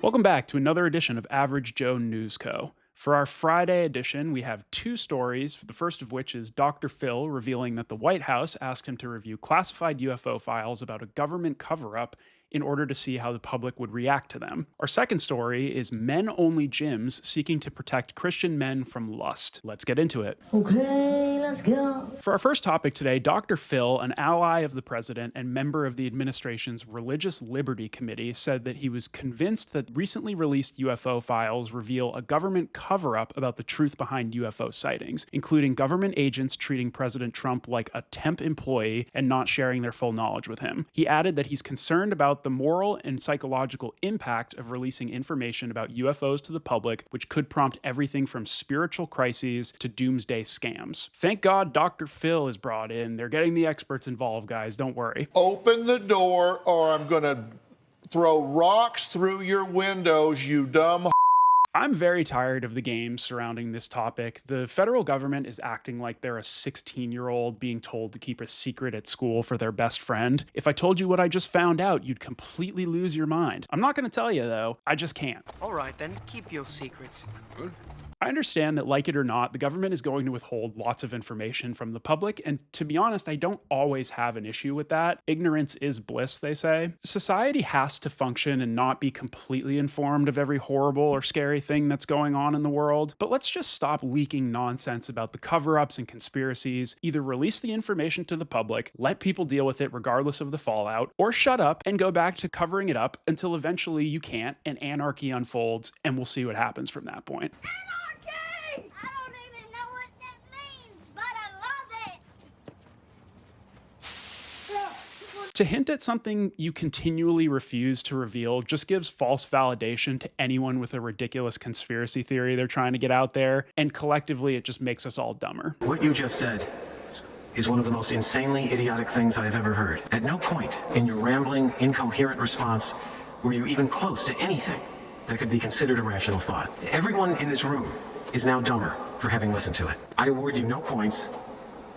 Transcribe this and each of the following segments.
Welcome back to another edition of Average Joe News Co. For our Friday edition, we have two stories, the first of which is Dr. Phil revealing that the White House asked him to review classified UFO files about a government cover-up in order to see how the public would react to them. Our second story is men-only gyms seeking to protect Christian men from lust. Let's get into it. Okay, let's go. For our first topic today, Dr. Phil, an ally of the president and member of the administration's Religious Liberty Committee, said that he was convinced that recently released UFO files reveal a government cover-up about the truth behind UFO sightings, including government agents treating President Trump like a temp employee and not sharing their full knowledge with him. He added that he's concerned about the moral and psychological impact of releasing information about UFOs to the public, which could prompt everything from spiritual crises to doomsday scams. Thank God Dr. Phil is brought in. They're getting the experts involved, guys. Don't worry. Open the door or I'm going to throw rocks through your windows, you dumb. I'm very tired of the games surrounding this topic. The federal government is acting like they're a 16-year-old being told to keep a secret at school for their best friend. If I told you what I just found out, you'd completely lose your mind. I'm not going to tell you, though. I just can't. All right, then, keep your secrets. I understand that, like it or not, the government is going to withhold lots of information from the public, and to be honest, I don't always have an issue with that. Ignorance is bliss, they say. Society has to function and not be completely informed of every horrible or scary thing that's going on in the world, but let's just stop leaking nonsense about the cover-ups and conspiracies. Either release the information to the public, let people deal with it regardless of the fallout, or shut up and go back to covering it up until eventually you can't and anarchy unfolds, and we'll see what happens from that point. I don't even know what that means, but I love it. To hint at something you continually refuse to reveal just gives false validation to anyone with a ridiculous conspiracy theory they're trying to get out there, and collectively it just makes us all dumber. What you just said is one of the most insanely idiotic things I have ever heard. At no point in your rambling, incoherent response were you even close to anything that could be considered a rational thought. Everyone in this room is now dumber for having listened to it. I award you no points,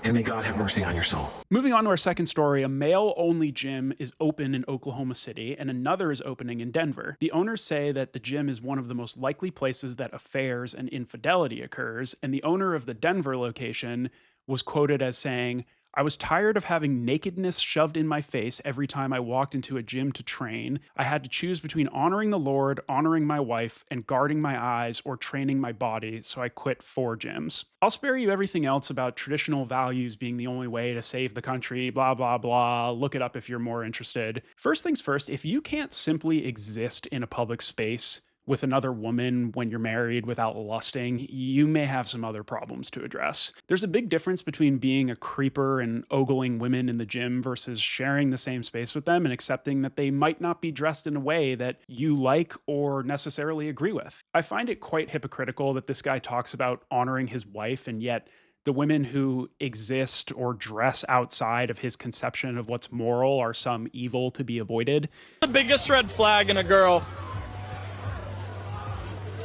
and may God have mercy on your soul. Moving on to our second story, a male-only gym is open in Oklahoma City, and another is opening in Denver. The owners say that the gym is one of the most likely places that affairs and infidelity occurs, and the owner of the Denver location was quoted as saying, "I was tired of having nakedness shoved in my face every time I walked into a gym to train. I had to choose between honoring the Lord, honoring my wife, and guarding my eyes or training my body, so I quit 4 gyms." I'll spare you everything else about traditional values being the only way to save the country, blah, blah, blah. Look it up if you're more interested. First things first, if you can't simply exist in a public space with another woman when you're married without lusting, you may have some other problems to address. There's a big difference between being a creeper and ogling women in the gym versus sharing the same space with them and accepting that they might not be dressed in a way that you like or necessarily agree with. I find it quite hypocritical that this guy talks about honoring his wife, and yet the women who exist or dress outside of his conception of what's moral are some evil to be avoided. The biggest red flag in a girl.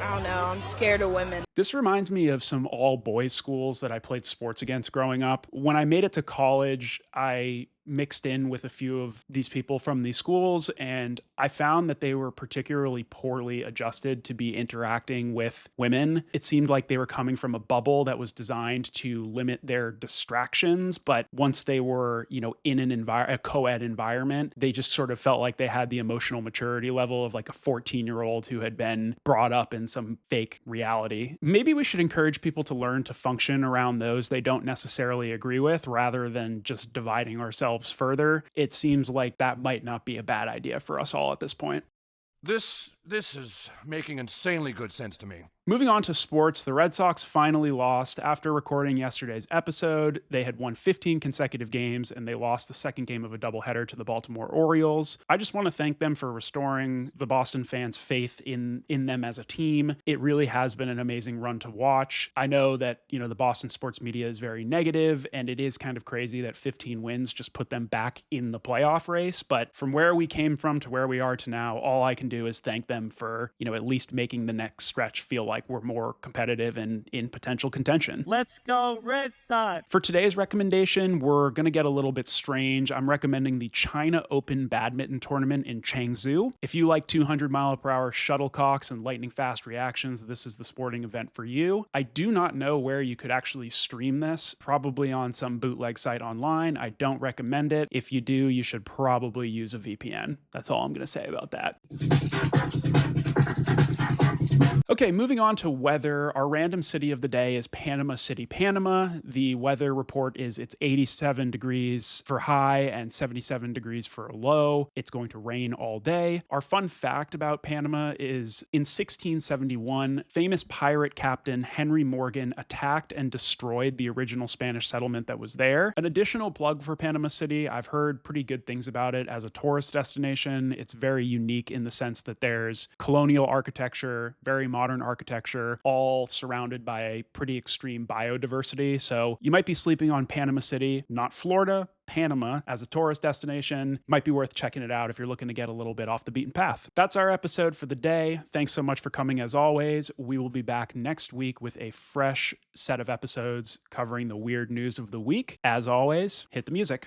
I don't know, I'm scared of women. This reminds me of some all-boys schools that I played sports against growing up. When I made it to college, I mixed in with a few of these people from these schools, and I found that they were particularly poorly adjusted to be interacting with women. It seemed like they were coming from a bubble that was designed to limit their distractions, but once they were, in a co-ed environment, they just sort of felt like they had the emotional maturity level of like a 14-year-old who had been brought up in some fake reality. Maybe we should encourage people to learn to function around those they don't necessarily agree with, rather than just dividing ourselves further. It seems like that might not be a bad idea for us all at this point. This is making insanely good sense to me. Moving on to sports, the Red Sox finally lost. After recording yesterday's episode, they had won 15 consecutive games, and they lost the second game of a doubleheader to the Baltimore Orioles. I just want to thank them for restoring the Boston fans' faith in them as a team. It really has been an amazing run to watch. I know that, the Boston sports media is very negative, and it is kind of crazy that 15 wins just put them back in the playoff race. But from where we came from to where we are to now, all I can do is thank them them for, at least making the next stretch feel like we're more competitive and in potential contention. Let's go Red Sox! For today's recommendation, we're going to get a little bit strange. I'm recommending the China Open Badminton tournament in Changzhou. If you like 200-mile-per-hour shuttlecocks and lightning-fast reactions, this is the sporting event for you. I do not know where you could actually stream this, probably on some bootleg site online. I don't recommend it. If you do, you should probably use a VPN. That's all I'm going to say about that. Okay, moving on to weather. Our random city of the day is Panama City, Panama. The weather report is it's 87 degrees for high and 77 degrees for low. It's going to rain all day. Our fun fact about Panama is in 1671, famous pirate captain Henry Morgan attacked and destroyed the original Spanish settlement that was there. An additional plug for Panama City, I've heard pretty good things about it as a tourist destination. It's very unique in the sense that there's colonial architecture, very modern architecture, all surrounded by a pretty extreme biodiversity. So you might be sleeping on Panama City, not Florida, Panama as a tourist destination. Might be worth checking it out if you're looking to get a little bit off the beaten path. That's our episode for the day. Thanks so much for coming as always. We will be back next week with a fresh set of episodes covering the weird news of the week. As always, hit the music.